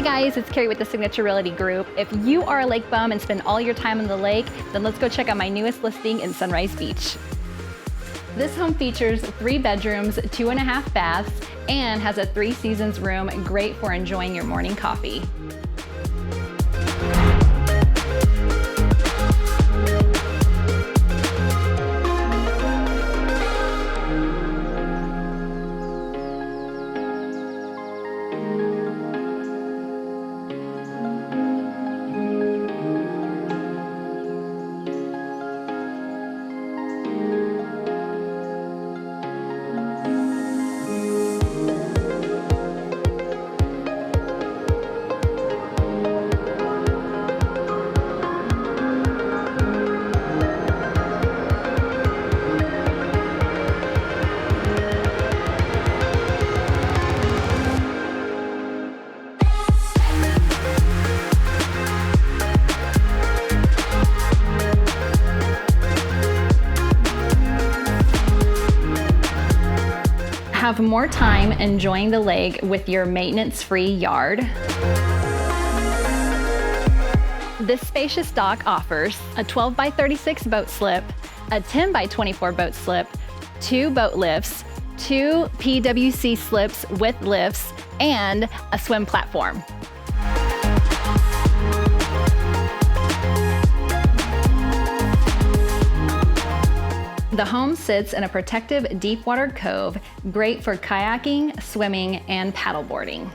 guys, it's Carrie with the Signature Realty Group. If you are a lake bum and spend all your time on the lake, then let's go check out my newest listing in Sunrise Beach. This home features 3 bedrooms, 2.5 baths, and has a 3 seasons room, great for enjoying your morning coffee. Have more time enjoying the lake with your maintenance-free yard. This spacious dock offers a 12 by 36 boat slip, a 10 by 24 boat slip, 2 boat lifts, 2 PWC slips with lifts, and a swim platform. The home sits in a protective deep water cove, great for kayaking, swimming, and paddleboarding.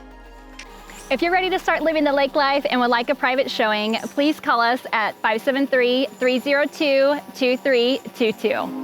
If you're ready to start living the lake life and would like a private showing, please call us at 573-302-2322.